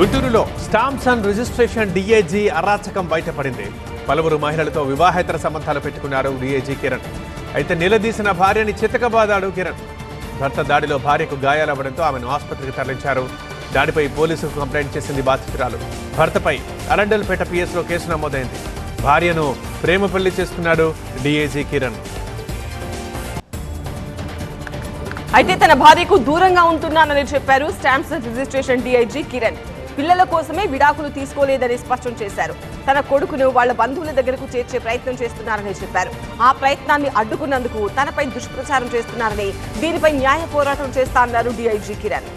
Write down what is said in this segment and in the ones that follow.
గుంటూరులో stamps and registration DIG అరాచకం బయటపడింది. పలువురు మహిళలతో వివాహేతర సంబంధాలు పెట్టుకున్నారు డీఐజీ కిరణ్. అయితే నిలదీసిన భార్యని చితకబాదాడు కిరణ్. భర్త దాడిలో భార్యకు గాయాలవ్వడంతో ఆమెను ఆసుపత్రికి తరలించారు. దాడిపై పోలీసులకు కంప్లైంట్ చేసింది బాధితురాలు. భర్తపై అరండల్పేట పిఎస్లో కేసు నమోదైంది. భార్యను ప్రేమ పెళ్లి చేసుకున్నాడు డీఐజీ కిరణ్. అయితే తన భార్యకు దూరంగా ఉంటున్నానని చెప్పారు stamps and registration DIG Kiran. పిల్లల కోసమే విడాకులు తీసుకోలేదని స్పష్టం చేశారు. తన కొడుకును వాళ్ల బంధువుల దగ్గరకు చేర్చే ప్రయత్నం చేస్తున్నారని చెప్పారు. ఆ ప్రయత్నాన్ని అడ్డుకున్నందుకు తనపై దుష్ప్రచారం చేస్తున్నారని, దీనిపై న్యాయ పోరాటం చేస్తారన్నారు డీఐజీ కిరణ్.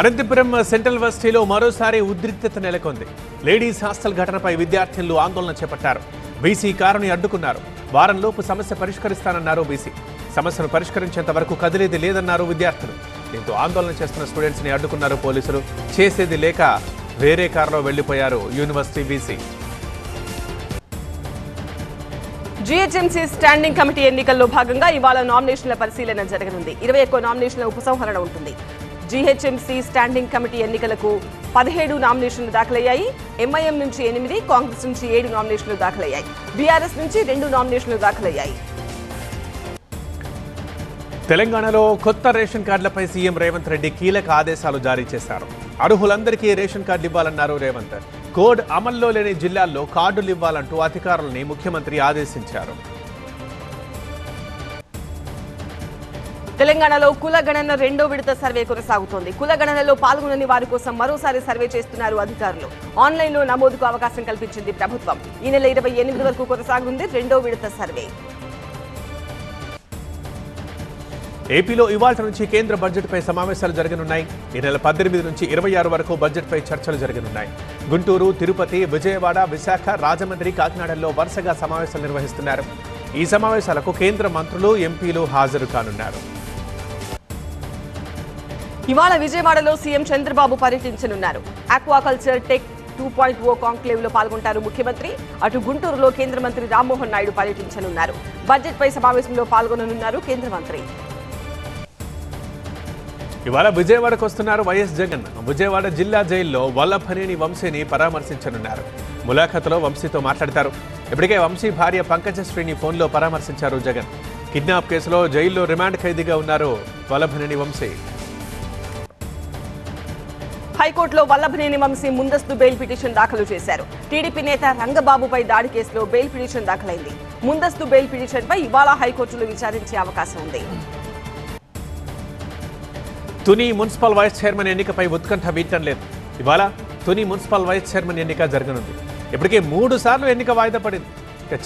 అనంతపురం సెంట్రల్ యూనివర్సిటీలో మరోసారి ఉద్రిక్తత నెలకొంది. లేడీస్ హాస్టల్ ఘటనపై విద్యార్థులు ఆందోళన చేపట్టారు. బీసీ కారుని అడ్డుకున్నారు. వారంలోపు సమస్య పరిష్కరిస్తానన్నారు బీసీ. సమస్యను పరిష్కరించేంత వరకు కదిలేది లేదన్నారు విద్యార్థులు. దీంతో ఆందోళన చేస్తున్న స్టూడెంట్స్ ని అడ్డుకున్నారు పోలీసులు. చేసేది లేక వేరే కారులో వెళ్లిపోయారు university BC. GHMC standing committee ఎన్నికల్లో భాగంగా ఇవాళ నామినేషన్ల పరిశీలన జరగనుంది. 21 నామినేషన్ల ఉపసంహరణ ఉంటుంది. జీహెచ్ఎంసీ స్టాండింగ్ కమిటీ ఎన్నికలకు 17 నామినేషన్లు దాఖలయ్యాయి. ఎంఐఎం నుంచి 8, కాంగ్రెస్ నుంచి 7 నామినేషన్లు దాఖలయ్యాయి. బీఆర్ఎస్ నుంచి 2 నామినేషన్లు దాఖలయ్యాయి. తెలంగాణలో కొత్త రేషన్ కార్డులపై సీఎం రేవంత్ రెడ్డి కీలక ఆదేశాలు జారీ చేశారు. అర్హులందరికీ రేషన్ కార్డులు ఇవ్వాలన్నారు రేవంత్. కోడ్ అమల్లో లేని జిల్లాల్లో కార్డులు ఇవ్వాలంటూ అధికారులని ముఖ్యమంత్రి ఆదేశించారు. తెలంగాణలో కులగణన 2వ విడత సర్వే కొనసాగుతోంది. కులగణనలో పాల్గొనని వారి కోసం మరోసారి సర్వే చేస్తున్నారు అధికారులు. ఆన్లైన్లో నమోదుకు అవకాశం కల్పించింది ప్రభుత్వం. ఈ నెల 28 వరకు కొనసాగుతుంది 2వ విడత సర్వే. ఏపీలో ఇవాళ నుంచి కేంద్ర బడ్జెట్పై సమావేశాలు జరగనున్నాయి. ఈ నెల 18 నుంచి 26 వరకు బడ్జెట్పై చర్చలు జరగనున్నాయి. గుంటూరు, తిరుపతి, విజయవాడ, విశాఖ, రాజమండ్రి, కాకినాడల్లో వరుసగా సమావేశాలు నిర్వహిస్తున్నారు. ఈ సమావేశాలకు కేంద్ర మంత్రులు, ఎంపీలు హాజరు కానున్నారు. ఇవాళ విజయవాడలో సీఎం చంద్రబాబు పర్యటించనున్నారు. ఆక్వాకల్చర్ టెక్ 2.0 కాంక్లేవ్ లో పాల్గొంటారు ముఖ్యమంత్రి. అటు గుంటూరులో కేంద్ర మంత్రి రామ్మోహన్ నాయుడు పర్యటించనున్నారు. బడ్జెట్ పై సమావేశంలో పాల్గొననున్నారు కేంద్ర మంత్రి. ఇవాళ విజయవాడకు వస్తున్నారు వైఎస్ జగన్. విజయవాడ జిల్లా జైల్లో వల్లభనేని వంశీని పరామర్శించనున్నారు. ములాఖతులో వంశీతో మాట్లాడతారు. ఇప్పటికే వంశీ భార్య పంకజశ్రీని ఫోన్లో పరామర్శించారు జగన్. కిడ్నాప్ కేసులో జైల్లో రిమాండ్ ఖైదీగా ఉన్నారు వల్లభనేని వంశీ. హైకోర్టులో వల్లభనేని వంశీ ముందస్తు బెయిల్ పిటిషన్ దాఖలు చేశారు. టీడీపీ నేత రంగబాబుపై దాడి కేసులో బెయిల్ పిటిషన్ దాఖలైంది. ముందస్తు బెయిల్ పిటిషన్పై ఇవాళ హైకోర్టులో విచారించే అవకాశం ఉంది. తుని మున్సిపల్ వైస్ చైర్మన్ ఎన్నికపై ఉత్కంఠ వీడటం లేదు. ఇవాళ తుని మున్సిపల్ వైస్ చైర్మన్ ఎన్నిక జరగనుంది. ఇప్పటికే 3 సార్లు ఎన్నిక వాయిదా పడింది.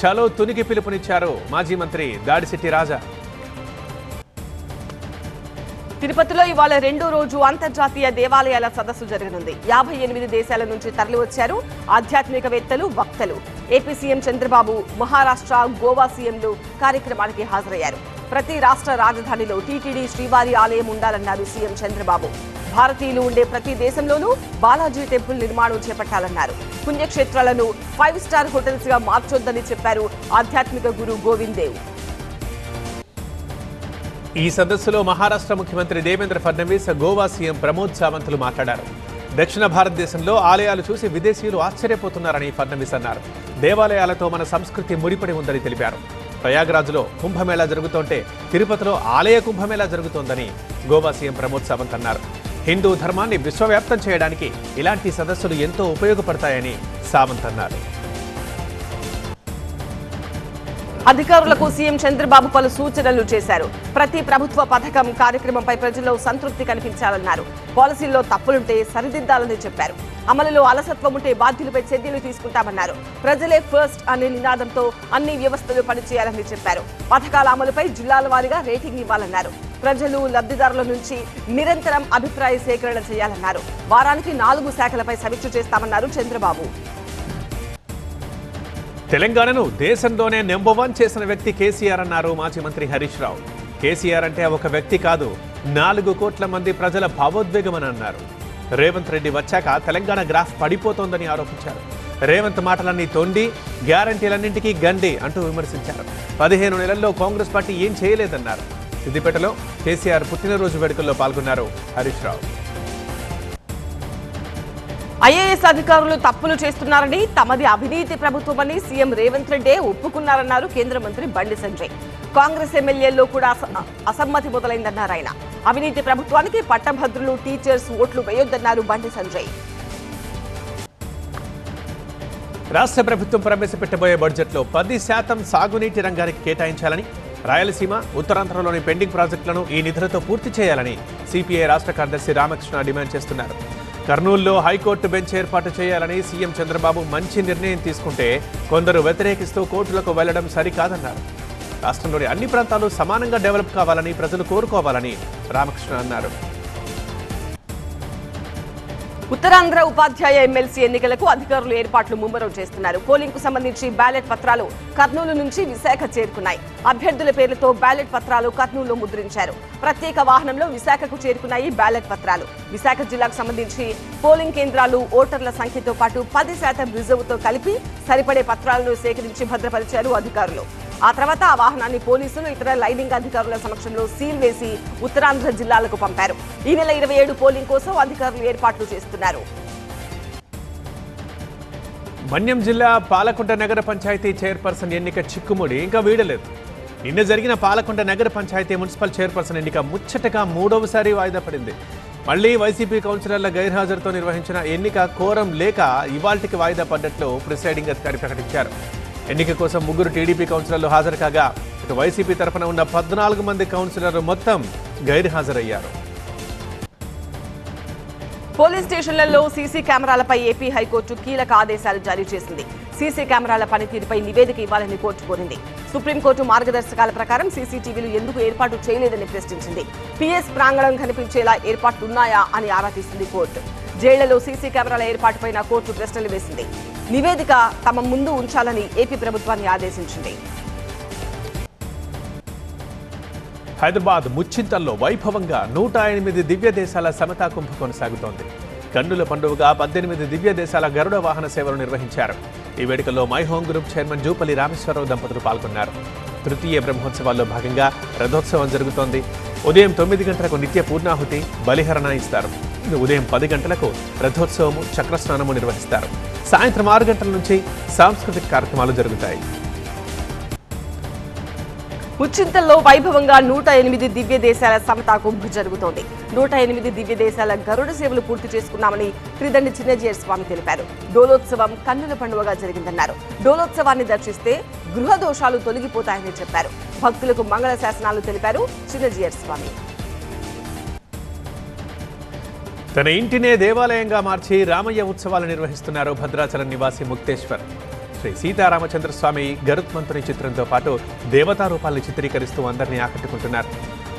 చలో తునికి పిలుపునిచ్చారు మాజీ మంత్రి దాడిశెట్టి రాజా. తిరుపతిలో ఇవాళ 2వ రోజు అంతర్జాతీయ దేవాలయాల సదస్సు జరగనుంది. 58 దేశాల నుంచి తరలివచ్చారు ఆధ్యాత్మికవేత్తలు, వక్తలు. ఏపీ సీఎం చంద్రబాబు, మహారాష్ట్ర, గోవా సీఎంలు కార్యక్రమానికి హాజరయ్యారు. ప్రతి రాష్ట్ర రాజధానిలో టీటీడీ శ్రీవారి ఆలయం ఉండాలన్నారు సీఎం చంద్రబాబు. భారతీయులు ఉండే ప్రతి దేశంలోనూ బాలాజీ టెంపుల్ నిర్మాణం చేపట్టాలన్నారు. పుణ్యక్షేత్రాలను 5 స్టార్ హోటల్స్ గా మార్చొద్దని చెప్పారు ఆధ్యాత్మిక గురు గోవింద్ దేవ్. ఈ సదస్సులో మహారాష్ట్ర ముఖ్యమంత్రి దేవేంద్ర ఫడ్నవీస్, గోవా సీఎం ప్రమోద్ సావంత్లు మాట్లాడారు. దక్షిణ భారతదేశంలో ఆలయాలు చూసి విదేశీయులు ఆశ్చర్యపోతున్నారని ఫడ్నవీస్ అన్నారు. దేవాలయాలతో మన సంస్కృతి ముడిపడి ఉందని తెలిపారు. ప్రయాగ్రాజ్లో కుంభమేళా జరుగుతుంటే తిరుపతిలో ఆలయ కుంభమేళా జరుగుతోందని గోవా సీఎం ప్రమోద్ సావంత్ అన్నారు. హిందూ ధర్మాన్ని విశ్వవ్యాప్తం చేయడానికి ఇలాంటి సదస్సులు ఎంతో ఉపయోగపడతాయని సావంత్ అన్నారు. అధికారులకు సీఎం చంద్రబాబు పలు సూచనలు చేశారు. ప్రతి ప్రభుత్వ పథకం, కార్యక్రమంపై ప్రజల్లో సంతృప్తి కనిపించాలన్నారు. పాలసీల్లో తప్పులుంటే సరిదిద్దాలని చెప్పారు. అమలులో అలసత్వం ఉంటే బాధ్యులపై చర్యలు తీసుకుంటామన్నారు. ప్రజలే ఫస్ట్ అనే నినాదంతో అన్ని వ్యవస్థలు పనిచేయాలని చెప్పారు. పథకాల అమలుపై జిల్లాల వారీగా రేటింగ్ ఇవ్వాలన్నారు. ప్రజలు, లబ్ధిదారుల నుంచి నిరంతరం అభిప్రాయ సేకరణ చేయాలన్నారు. వారానికి 4 శాఖలపై సమీక్ష చేస్తామన్నారు చంద్రబాబు. తెలంగాణను దేశంలోనే నెంబర్ 1 చేసిన వ్యక్తి కేసీఆర్ అన్నారు మాజీ మంత్రి హరీష్ రావు. కేసీఆర్ అంటే ఒక వ్యక్తి కాదు, 4 కోట్ల మంది ప్రజల భావోద్వేగమని అన్నారు. రేవంత్ రెడ్డి వచ్చాక తెలంగాణ గ్రాఫ్ పడిపోతోందని ఆరోపించారు. రేవంత్ మాటలన్నీ తొండి, గ్యారంటీలన్నింటికీ గండి అంటూ విమర్శించారు. 15 నెలల్లో కాంగ్రెస్ పార్టీ ఏం చేయలేదన్నారు. సిద్దిపేటలో కేసీఆర్ పుట్టినరోజు వేడుకల్లో పాల్గొన్నారు హరీష్ రావు. ఐఏఎస్ అధికారులు తప్పులు చేస్తున్నారని, తమది అవినీతి ప్రభుత్వమని సీఎం రేవంత్ రెడ్డి ఒప్పుకున్నారన్నారు కేంద్ర మంత్రి బండి సంజయ్. కాంగ్రెస్ ఎమ్మెల్యేల్లో కూడా అసమ్మతి మొదలైందన్నారు ఆయన. అవినీతి ప్రభుత్వానికి పట్టభద్రులు, టీచర్స్ ఓట్లు వేయొద్దన్నారు బండి సంజయ్. రాష్ట్ర ప్రభుత్వం ప్రవేశపెట్టబోయే బడ్జెట్లో 10% సాగునీటి రంగానికి కేటాయించాలని, రాయలసీమ, ఉత్తరాంధ్రలోని పెండింగ్ ప్రాజెక్టులను ఈ నిధులతో పూర్తి చేయాలని సిపిఐ రాష్ట్ర కార్యదర్శి రామకృష్ణ డిమాండ్ చేస్తున్నారు. కర్నూలులో హైకోర్టు బెంచ్ ఏర్పాటు చేయాలని సీఎం చంద్రబాబు మంచి నిర్ణయం తీసుకుంటే కొందరు వ్యతిరేకిస్తూ కోర్టులకు వెళ్లడం సరికాదన్నారు. రాష్ట్రంలోని అన్ని ప్రాంతాలు సమానంగా డెవలప్ కావాలని ప్రజలు కోరుకోవాలని రామకృష్ణ అన్నారు. ఉత్తరాంధ్ర ఉపాధ్యాయ ఎమ్మెల్సీ ఎన్నికలకు అధికారులు ఏర్పాట్లు ముమ్మరం చేస్తున్నారు. పోలింగ్ కు సంబంధించి బ్యాలెట్ పత్రాలు కర్నూలు నుంచి విశాఖ చేరుకున్నాయి. అభ్యర్థుల పేర్లతో బ్యాలెట్ పత్రాలు కర్నూలులో ముద్రించారు. ప్రత్యేక వాహనంలో విశాఖకు చేరుకున్నాయి బ్యాలెట్ పత్రాలు. విశాఖ జిల్లాకు సంబంధించి పోలింగ్ కేంద్రాలు, ఓటర్ల సంఖ్యతో పాటు 10% రిజర్వుతో కలిపి సరిపడే పత్రాలను సేకరించి భద్రపరిచారు అధికారులు. ఆ తర్వాత ఆ వాహనాన్ని పోలీసులు, ఇతర లైనింగ్ అధికారుల సమక్షంలో సీల్ వేసి ఉత్తరాంధ్ర జిల్లాలకు పంపారు. ఈ నెల 27 పోలింగ్ కోసం అధికారులు ఏర్పాట్లు చేస్తున్నారు. మన్యం జిల్లా పాలకుంట నగర పంచాయతీ చైర్పర్సన్ ఎన్నిక చిక్కుముడి ఇంకా వీడలేదు. నిన్న జరిగిన పాలకుంట నగర పంచాయతీ మున్సిపల్ చైర్పర్సన్ ఎన్నిక ముచ్చటగా 3వసారి వాయిదా పడింది. మళ్లీ వైసీపీ కౌన్సిలర్ల గైర్హాజరుతో నిర్వహించిన ఎన్నిక కోరం లేక ఇవాల్టికి వాయిదా పడ్డట్లు ప్రిసైడింగ్ అధికారి ప్రకటించారు. ఎన్నిక కోసం 3 టీడీపీ కౌన్సిలర్లు హాజరు కాగా, ఇటు వైసీపీ తరఫున ఉన్న 14 మంది కౌన్సిలర్లు మొత్తం గైర్హాజరయ్యారు. పోలీస్ స్టేషన్లలో సీసీ కెమెరాలపై ఏపీ హైకోర్టు కీలక ఆదేశాలు జారీ చేసింది. సీసీ కెమెరాల పనితీరుపై నివేదిక ఇవ్వాలని కోర్టు కోరింది. సుప్రీంకోర్టు మార్గదర్శకాల ప్రకారం సీసీటీవీలు ఎందుకు ఏర్పాటు చేయలేదని ప్రశ్నించింది. పీఎస్ ప్రాంగణం కనిపించేలా ఏర్పాట్లున్నాయా అని ఆరా తీసింది కోర్టు. జైళ్లలో సీసీ కెమెరాల ఏర్పాటుపై కోర్టు ప్రశ్నలు వేసింది. నివేదిక తమ ముందు ఉంచాలని ఏపీ ప్రభుత్వాన్ని ఆదేశించింది. హైదరాబాద్ ముచ్చింతల్లో వైభవంగా 108 దివ్య దేశాల సమతా కుంభ కొనసాగుతోంది. కన్నుల పండుగగా 18 దివ్య దేశాల గరుడ వాహన సేవలు నిర్వహించారు. ఈ వేడుకల్లో My Home Group chairman Jupally Rameswar Rao దంపతులు పాల్గొన్నారు. తృతీయ బ్రహ్మోత్సవాల్లో భాగంగా రథోత్సవం జరుగుతోంది. ఉదయం 9 గంటలకు నిత్య పూర్ణాహుతి, బలిహరణ ఇస్తారు. ఉదయం 10 గంటలకు రథోత్సవము, చక్రస్నానము నిర్వహిస్తారు. సాయంత్రం 6 గంటల నుంచి సాంస్కృతిక కార్యక్రమాలు జరుగుతాయి. ముచ్చింతల్లో వైభవంగా 108 దివ్య దేశాల సమతా కుంభ జరుగుతోంది. 108 దివ్య దేశాల గరుడ సేవలు పూర్తి చేసుకున్నామని త్రిదండి చిన్నజీయర్ స్వామి తెలిపారు. డోలోత్సవం కన్నుల పండుగగా జరిగిందన్నారు. డోలోత్సవాన్ని దర్శిస్తే గృహ దోషాలు తొలగిపోతాయని చెప్పారు. భక్తులకు మంగళ శాసనాలు తెలిపారు చిన్నజీయర్ స్వామి. తన ఇంటినే దేవాలయంగా మార్చి రామయ్య ఉత్సవాలు నిర్వహిస్తున్నారు భద్రాచలం నివాసి ముక్తేశ్వర్. శ్రీ సీతారామచంద్రస్వామి గరుత్మంతుని చిత్రంతో పాటు దేవతా రూపాలను చిత్రీకరిస్తూ అందరినీ ఆకట్టుకుంటున్నారు.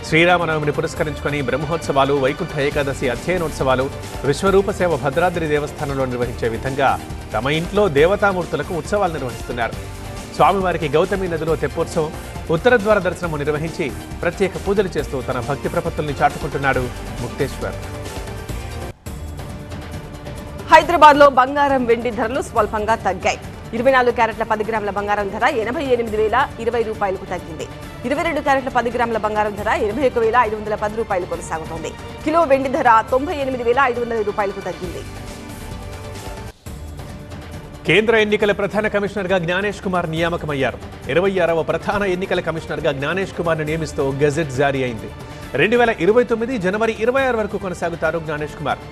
శ్రీరామనవమిని పురస్కరించుకొని బ్రహ్మోత్సవాలు, వైకుంఠ ఏకాదశి అధ్యయనోత్సవాలు, విశ్వరూప సేవ భద్రాద్రి దేవస్థానంలో నిర్వహించే విధంగా తమ ఇంట్లో దేవతామూర్తులకు ఉత్సవాలు నిర్వహిస్తున్నారు. స్వామివారికి గౌతమి నదిలో తెప్పోత్సవం, ఉత్తర ద్వార దర్శనము నిర్వహించి ప్రత్యేక పూజలు చేస్తూ తన భక్తి ప్రపత్తుల్ని చాటుకుంటున్నాడు ముక్తేశ్వర్. హైదరాబాద్ లో బంగారం, వెండి ధరలు స్వల్పంగా తగ్గాయి. 24 క్యారెట్ల 10 గ్రాముల బంగారం ధర 88,020 రూపాయలకు తగ్గింది. 22 క్యారెట్ల 10 గ్రాముల బంగారం ధర 21,510 రూపాయలు కొనసాగుతోంది. కిలో వెండి ధర 98,500 రూపాయలకు తగ్గింది. కేంద్ర ఎన్నికల ప్రధాన కమిషనర్గా జ్ఞానేష్ కుమార్ నియామకమయ్యారు. 26వ ప్రధాన ఎన్నికల కమిషనర్గా జ్ఞానేష్ కుమార్ను నియమిస్తూ గెజెట్ జారీ అయింది. 2029 జనవరి 26 వరకు కొనసాగుతారు జ్ఞానేష్ కుమార్.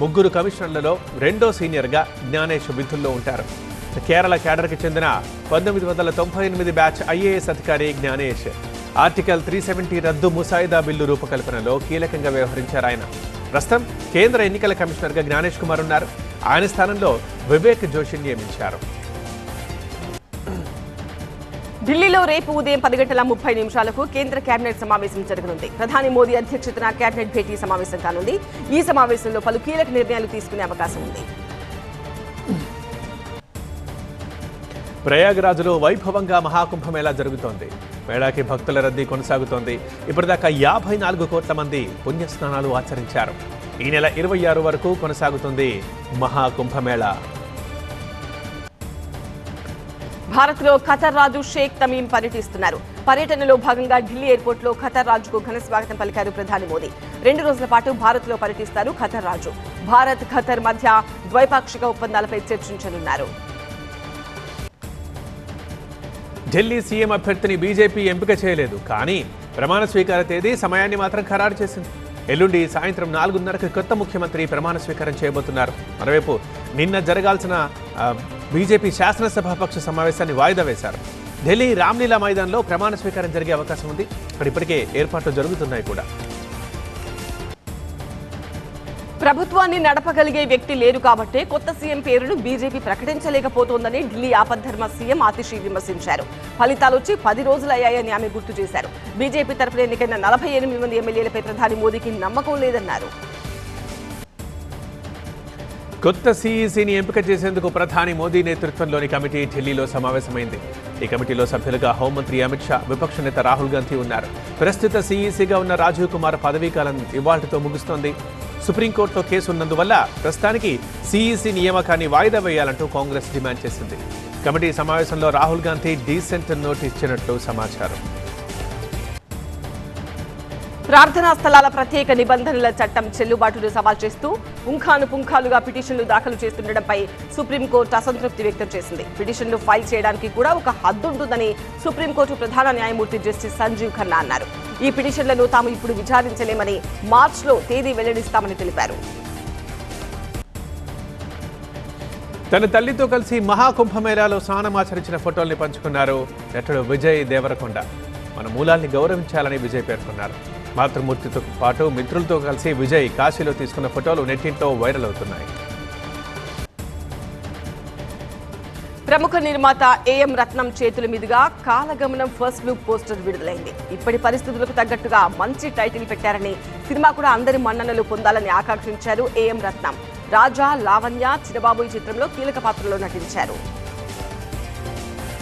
3 కమిషనర్లలో రెండో సీనియర్గా జ్ఞానేష్ విధుల్లో ఉంటారు. కేరళ క్యాడర్కి చెందిన 1998 బ్యాచ్ ఐఏఎస్ అధికారి జ్ఞానేష్ ఆర్టికల్ 370 రద్దు ముసాయిదా బిల్లు రూపకల్పనలో కీలకంగా వ్యవహరించారు. ఆయన ప్రస్తుతం కేంద్ర ఎన్నికల కమిషనర్గా జ్ఞానేష్ కుమార్ ఉన్నారు. ఆయన స్థానంలో వివేక్ జోషిని నియమించారు. ఢిల్లీలో రేపు ఉదయం 10:30 కేంద్ర కేబినెట్ సమావేశం జరగనుంది. ప్రధాని మోదీ అధ్యక్షతన కేబినెట్ భేటీ సమావేశం కానుంది. ఈ సమావేశంలో పలు కీలక నిర్ణయాలు తీసుకునే అవకాశం ఉంది. ప్రయాగరాజ్లో వైభవంగా మహాకుంభమేళా జరుగుతోంది. మేళాకి భక్తుల రద్దీ కొనసాగుతోంది. ఇప్పటిదాకా 54 కోట్ల మంది పుణ్యస్నానాలు ఆచరించారు. ఈ నెల 26 వరకు కొనసాగుతుంది మహాకుంభమేళా. భారత్లో ఖతర్ రాజు షేక్ తమీమ్ పర్యటిస్తున్నారు. పర్యటనలో భాగంగా ఢిల్లీ ఎయిర్పోర్ట్ లో ఖతర్ రాజుకు ఘన స్వాగతం పలికారు ప్రధాని మోదీ. 2 రోజుల పాటు భారత్ లో పర్యటిస్తారు ఖతర్ రాజు. భారత్ ఖతర్ మధ్య ద్వైపాక్షిక ఒప్పందాలపై చర్చించనున్నారు. ఢిల్లీ సీఎం అభ్యర్థిని బీజేపీ ఎంపిక చేయలేదు, కానీ ప్రమాణ స్వీకార తేదీ సమయాన్ని మాత్రం ఖరారు చేసింది. ఎల్లుండి సాయంత్రం 4:30కి కొత్త ముఖ్యమంత్రి ప్రమాణ స్వీకారం చేయబోతున్నారు. మరోవైపు నిన్న జరగాల్సిన బీజేపీ శాసనసభాపక్ష సమావేశాన్ని వాయిదా వేశారు. ఢిల్లీ రామ్లీలా మైదాన్లో ప్రమాణ స్వీకారం జరిగే అవకాశం ఉంది. అక్కడ ఇప్పటికే ఏర్పాట్లు జరుగుతున్నాయి కూడా. ప్రభుత్వాన్ని నడపగలిగే వ్యక్తి లేరు కాబట్టే కొత్త సీఎం పేరును బీజేపీ ప్రకటించలేకపోతోందని ఢిల్లీ ఆపద్ధర్మ సీఎం ఆతిషి విమర్శించారు. ఫలితాలు వచ్చి 10 రోజులయ్యాయని ఆమె గుర్తు చేశారు. బీజేపీ తరఫున ఎన్నికైన 48 మంది ఎమ్మెల్యేలపై ప్రధాని మోదీకి నమ్మకం లేదన్నారు. కొత్త సీఈసీని ఎంపిక చేసేందుకు ప్రధాని మోదీ నేతృత్వంలోని కమిటీ ఢిల్లీలో సమావేశమైంది. ఈ కమిటీలో సభ్యులుగా హోంమంత్రి అమిత్ షా, విపక్ష నేత రాహుల్ గాంధీ ఉన్నారు. ప్రస్తుత సీఈసీగా ఉన్న రాజీవ్ కుమార్ పదవీకాలం ఇవాళ్టితో ముగుస్తోంది. సుప్రీంకోర్టులో కేసు ఉన్నందువల్ల ప్రస్తుతానికి సీఈసీ నియామకాన్ని వాయిదా వేయాలంటూ కాంగ్రెస్ డిమాండ్ చేసింది. కమిటీ సమావేశంలో రాహుల్ గాంధీ డీసెంట్ నోట్ ఇచ్చినట్లు సమాచారం. ప్రార్థనా స్థలాల ప్రత్యేక నిబంధనల చట్టం చెల్లుబాటును సవాల్ చేస్తూ పుంఖానుపుంఖాలుగా పిటిషన్లు దాఖలు చేస్తుండటంపై సుప్రీంకోర్టు అసంతృప్తి వ్యక్తం చేసింది. పిటిషన్లు ఫైల్ చేయడానికి కూడా ఒక హద్దుంటుందని సుప్రీంకోర్టు ప్రధాన న్యాయమూర్తి జస్టిస్ సంజీవ్ ఖన్నా అన్నారు. ఈ పిటిషన్లను తాము ఇప్పుడు విచారించలేమని, మార్చిలో తేదీ వెల్లడిస్తామని తెలిపారు. తన తల్లితో కలిసి మహాకుంభమేళాలో స్నానమాచరించిన ఫోటోల్ని పంచుకున్నారు నటుడు విజయ్ దేవరకొండ. మన మూలాల్ని గౌరవించాలని విజయ్ పేర్కొన్నారు. మాతృమూర్తితో పాటు మిత్రులతో కలిసి విజయ్ కాశీలో తీసుకున్న ఫోటోలు నెట్టింట్లో వైరల్ అవుతున్నాయి. ప్రముఖ నిర్మాత ఏఎం రత్నం చేతుల మీదుగా కాలగమనం ఫస్ట్ లుక్ పోస్టర్ విడుదలైంది. ఇప్పటి పరిస్థితులకు తగ్గట్టుగా మంచి టైటిల్ పెట్టారని, సినిమా కూడా అందరి మన్ననలు పొందాలని ఆకాంక్షించారు ఏఎం రత్నం. రాజా, లావణ్య, చిన్నబాబు ఈ చిత్రంలో కీలక పాత్రలో నటించారు.